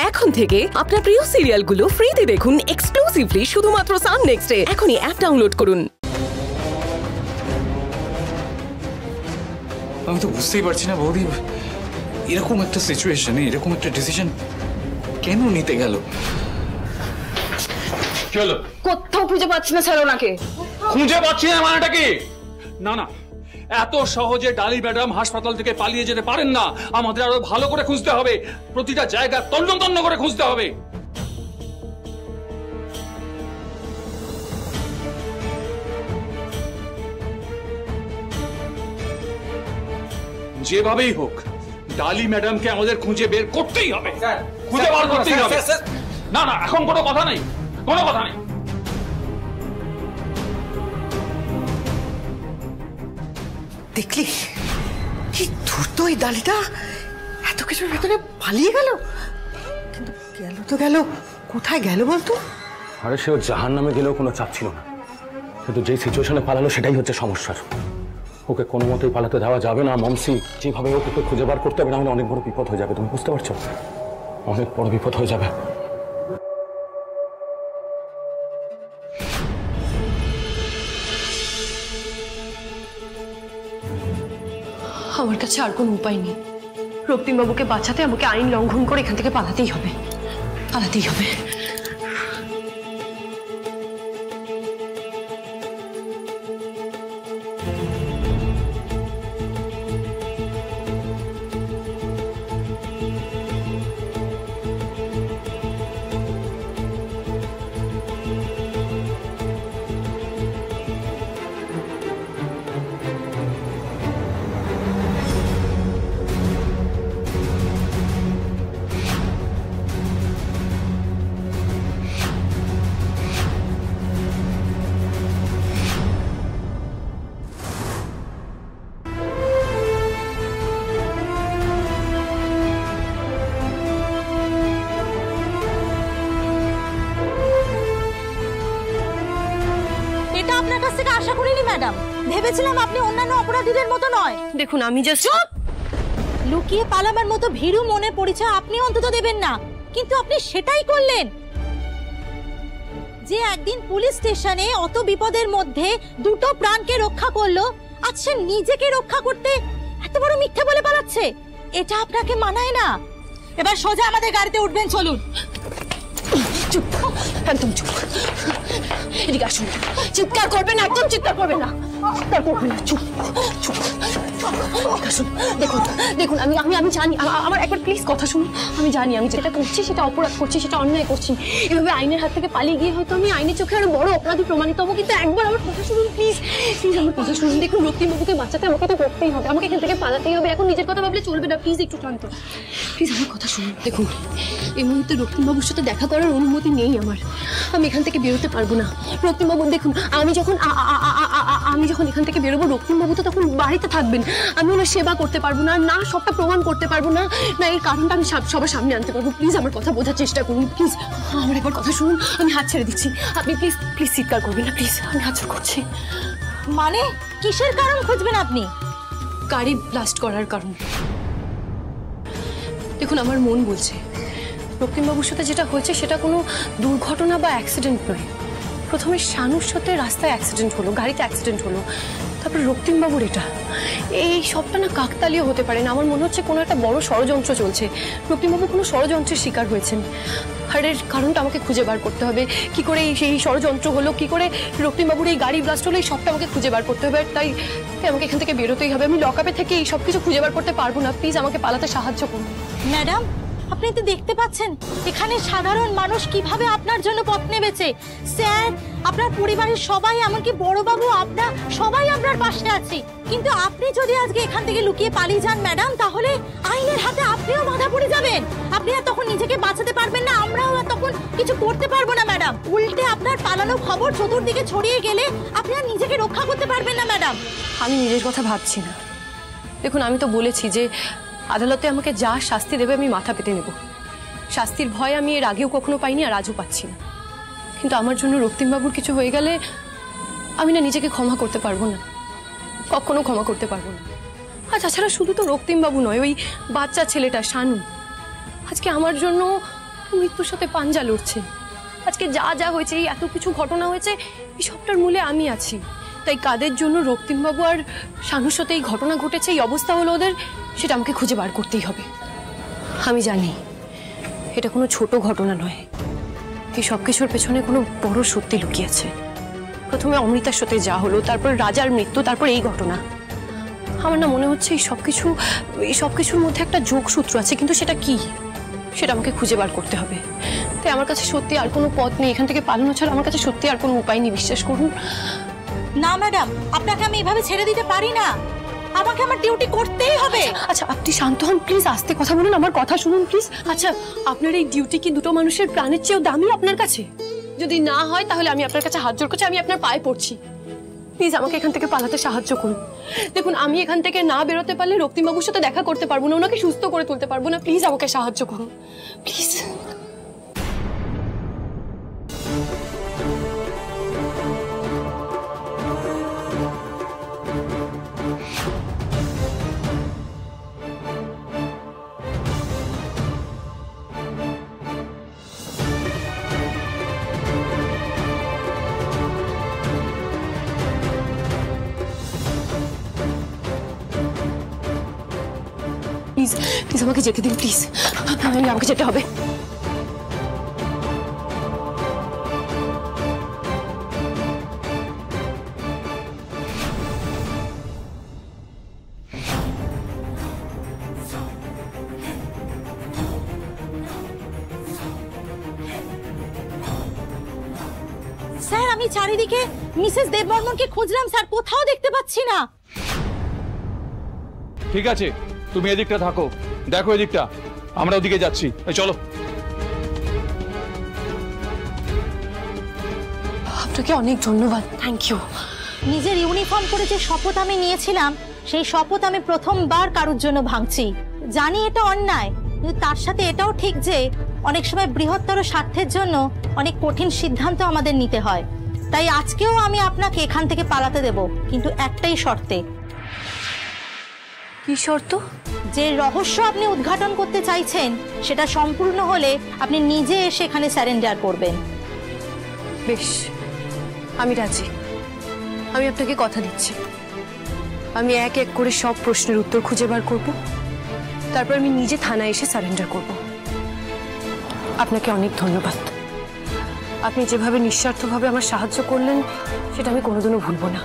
এখন থেকে আপনার প্রিয় সিরিয়ালগুলো ফ্রিতে দেখুন এক্সক্লুসিভলি শুধুমাত্র সান নেক্সটে। এখনই অ্যাপ ডাউনলোড করুন। আমি তো বুঝতেই পারছি না বৌদি, এরকম একটা সিচুয়েশনে এরকম একটা ডিসিশন কেন নিতে গেল? চলো, কোথাও খুঁজে পাচ্ছি না স্যার ওনাকে। খুঁজে পাচ্ছি না মানেটা কি? না না, এত সহজে ডালি ম্যাডাম হাসপাতাল থেকে পালিয়ে যেতে পারেন না। আমাদের আরো ভালো করে খুঁজতে হবে, প্রতিটা জায়গা তন্ন তন্ন করে খুঁজতে হবে। যেভাবেই হোক ডালি ম্যাডামকে আমাদের খুঁজে বের করতেই হবে, খুঁজে বার করতেই হবে। না না, এখন কোনো কথা নেই, কোনো কথা নেই। দেখলি কি ধূর্ত এই ডালিটা, এত কিছুর ভেতরে পালিয়ে গেল। কিন্তু গেল তো গেল, কোথায় গেল বলতো? আরে সে জাহান নামে গেলেও কোনো চাপ ছিল না, কিন্তু যে সিচুয়েশনে পালালো সেটাই হচ্ছে সমস্যার। ওকে কোনো মতেই পালাতে দেওয়া যাবে না মমসি। যেভাবে ওকে খুঁজে বার করতে হবে, না হলে অনেক বড় বিপদ হয়ে যাবে। তুমি বুঝতে পারছো? অনেক বড় বিপদ হয়ে যাবে। আমার কাছে আর কোনো উপায় নেই। রক্তিমবাবুকে বাঁচাতে আমাকে আইন লঙ্ঘন করে এখান থেকে পালাতেই হবে, পালাতেই হবে। আপনার কাছ থেকে আশা করিনি ম্যাডাম, ভেবেছিলাম আপনি অন্যান্য অপরাধীদের মতো নয়। দেখুন আমি জাস্ট লুকিয়ে পালাবার মতো ভীরু মনের পরিচয় আপনি অন্তত দেবেন না, কিন্তু আপনি সেটাই করলেন। যে একদিন পুলিশ স্টেশনে অত বিপদের মধ্যে দুটো প্রাণকে রক্ষা করলো, আজ সে নিজেকে রক্ষা করতে এত বড় মিথ্যে বলে পালাচ্ছে। এটা আপনাকে মানায় না। এবার সোজা আমাদের গাড়িতে উঠবেন, চলুন। চুপ, একদম চুপ। এদিকে আসুন। চিৎকার করবেন না, একদম চিৎকার করবেন না, চিৎকার করবেন না। চুপ চুপ। আসুন, দেখুন দেখুন, আমি আমি আমি জানি, আমার একবার প্লিজ কথা শুনুন। আমি জানি আমি যেটা করছি সেটা অপরাধ করছি, সেটা অন্যায় করছি। এভাবে আইনের হাত থেকে পালিয়ে গিয়ে হয়তো আমি আইনের চোখে আরো বড় অপরাধী প্রমাণিত হবো, কিন্তু একবার আমার কথা শুনুন প্লিজ, প্লিজ আমার কথা শুনুন। দেখুন রক্তিমবাবুকে বাঁচাতে আমাকে তো করতেই হবে, আমাকে এখান থেকে পালাতেই হবে। এখন নিজের কথা ভাবলে চলবে না, প্লিজ একটু শান্ত, প্লিজ আমার কথা শুনুন। দেখুন এই মুহূর্তে রক্তিমবাবুর সাথে দেখা করার অনুমতি নেই আমার, আমি এখান থেকে বেরোতে পারবো না। রক্তিমবাবু দেখুন, আমি যখন এখান থেকে বেরোবো, রক্তিমবাবু তো তখন বাড়িতে থাকবেন। আমি ওনার সেবা করতে পারবো না, না সবটা প্রমাণ করতে পারবো না, না এর কারণটা আমি সবার সামনে আনতে পারবো। প্লিজ আমার কথা বোঝার চেষ্টা করুন, প্লিজ আমার একবার কথা শুনুন। আমি হাত ছেড়ে দিচ্ছি, আপনি প্লিজ প্লিজ চিৎকার করবেন না, প্লিজ আমি হাত ছেড়ে করছি। মানে কিসের কারণ খুঁজবেন আপনি? গাড়ি ব্লাস্ট করার কারণ। দেখুন আমার মন বলছে রক্তিমবাবুর সাথে যেটা হয়েছে সেটা কোনো দুর্ঘটনা বা অ্যাক্সিডেন্ট নয়। প্রথমে শানুর সাথে রাস্তায় অ্যাক্সিডেন্ট হলো, গাড়িতে অ্যাক্সিডেন্ট হলো, তারপর রক্তিমবাবুর এটা। এই সবটা না কাকতালীয় হতে পারে না, আমার মনে হচ্ছে কোনো একটা বড় ষড়যন্ত্র চলছে। রক্তিমবাবু কোনো ষড়যন্ত্রের শিকার হয়েছেন, আর এর কারণটা আমাকে খুঁজে বার করতে হবে। কি করে সেই ষড়যন্ত্র হলো, কি করে রক্তিমবাবুর এই গাড়ি ব্লাস্ট হলো, এই সবটা আমাকে খুঁজে বার করতে হবে। তাই আমাকে এখান থেকে বেরোতেই হবে। আমি লকআপে থেকে এই সব কিছু খুঁজে বার করতে পারবো না, প্লিজ আমাকে পালাতে সাহায্য করুন। ম্যাডাম আপনি তো দেখতে পাচ্ছেন এখানে সাধারণ মানুষ কিভাবে আপনার জন্য পথ নেবেছে। স্যার, আপনার পরিবারের সবাই, এমনকি বড়বাবু, আপনার সবাই আপনার পাশে আছে। কিন্তু আপনি যদি আজকে এখান থেকে লুকিয়ে পালিয়ে যান ম্যাডাম, তাহলে আইনের হাতে আপনিও বাধা পড়ে যাবেন। আপনি আর তখন নিজেকে বাঁচাতে পারবেন না, আমরাও আর তখন কিছু করতে পারবো না ম্যাডাম। উল্টে আপনার পালানো খবর চতুর্দিকে ছড়িয়ে গেলে আপনি আর নিজেকে রক্ষা করতে পারবেন না ম্যাডাম। আমি নিজের কথা ভাবছি না। দেখুন আমি তো বলেছি যে আদালতে আমাকে যা শাস্তি দেবে আমি মাথা পেতে নেব। শাস্তির ভয় আমি এর আগেও কখনো পাইনি, আর আজও পাচ্ছি না। কিন্তু আমার জন্য রক্তিমবাবুর কিছু হয়ে গেলে আমি না নিজেকে ক্ষমা করতে পারবো না, কখনো ক্ষমা করতে পারবো না। আর তাছাড়া শুধু তো রক্তিমবাবু নয়, ওই বাচ্চা ছেলেটা শানু, আজকে আমার জন্য মৃত্যুর সাথে পাঞ্জা লড়ছে। আজকে যা যা হয়েছে, এই এত কিছু ঘটনা হয়েছে, এই সবটার মূলে আমি আছি। তাই কাদের জন্য রক্তিমবাবু আর শানুর সাথে এই ঘটনা ঘটেছে, এই অবস্থা হলো ওদের, সেটা আমাকে খুঁজে বার করতেই হবে। আমি জানি এটা কোনো ছোট ঘটনা নয়, এই সব কিছুর পেছনে কোনো বড় সত্যি লুকিয়েছে। প্রথমে অমৃতার সাথে যা হলো, তারপর রাজার মৃত্যু, তারপর এই ঘটনা। আমার না মনে হচ্ছে এই সব কিছুর মধ্যে একটা যোগসূত্র আছে, কিন্তু সেটা কি সেটা আমাকে খুঁজে বার করতে হবে। তাই আমার কাছে সত্যি আর কোনো পথ নেই, এখান থেকে পালানো ছাড়া আমার কাছে সত্যি আর কোনো উপায় নেই, বিশ্বাস করুন। না ম্যাডাম, আপনাকে আমি এভাবে ছেড়ে দিতে পারি না, আমাকে আমার ডিউটি করতেই হবে। আচ্ছা আপনি শান্ত হন প্লিজ, আস্তে কথা বলুন, আমার কথা শুনুন প্লিজ। আচ্ছা আপনার এই ডিউটি কি দুটো মানুষের প্রাণের চেয়েও দামি আপনার কাছে? যদি না হয় তাহলে আমি আপনার কাছে হাত জোড় করছি, আমি আপনার পায়ে পড়ছি, প্লিজ আমাকে এখান থেকে পালাতে সাহায্য করুন। দেখুন আমি এখান থেকে না বেরোতে পারলে রক্তিমবাবুর সাথে দেখা করতে পারবো না, ওনাকে সুস্থ করে তুলতে পারবো না, প্লিজ আমাকে সাহায্য করুন প্লিজ। প্লিজ প্লিজ আমাকে যেতে দিন প্লিজ, আমাকে যেতে হবে। স্যার আমি চারিদিকে মিসেস দেববর্মনকে খুঁজলাম স্যার, কোথাও দেখতে পাচ্ছি না। ঠিক আছে, তুমি এদিকটা থাকো, দেখো এদিকটা, আমরা ওদিকে যাচ্ছি, চলো। আপনাকে অনেক ধন্যবাদ, থ্যাংক ইউ। নিজের ইউনিফর্ম পরে যে শপথ আমি নিয়েছিলাম, সেই শপথ আমি প্রথমবার কারোর জন্য ভাঙছি। জানি এটা অন্যায়, কিন্তু তার সাথে এটাও ঠিক যে অনেক সময় বৃহত্তর স্বার্থের জন্য অনেক কঠিন সিদ্ধান্ত আমাদের নিতে হয়। তাই আজকেও আমি আপনাকে এখান থেকে পালাতে দেব, কিন্তু একটাই শর্তে। কি শর্ত? যে রহস্য আপনি উদ্ঘাটন করতে চাইছেন সেটা সম্পূর্ণ হলে আপনি নিজে এসে এখানে স্যারেন্ডার করবেন। বেশ, আমি রাজি। আমি আপনাকে কথা দিচ্ছি, আমি এক এক করে সব প্রশ্নের উত্তর খুঁজে বার করব, তারপর আমি নিজে থানায় এসে সারেন্ডার করব। আপনাকে অনেক ধন্যবাদ। আপনি যেভাবে নিঃস্বার্থভাবে আমার সাহায্য করলেন সেটা আমি কোনোদিনও ভুলব না।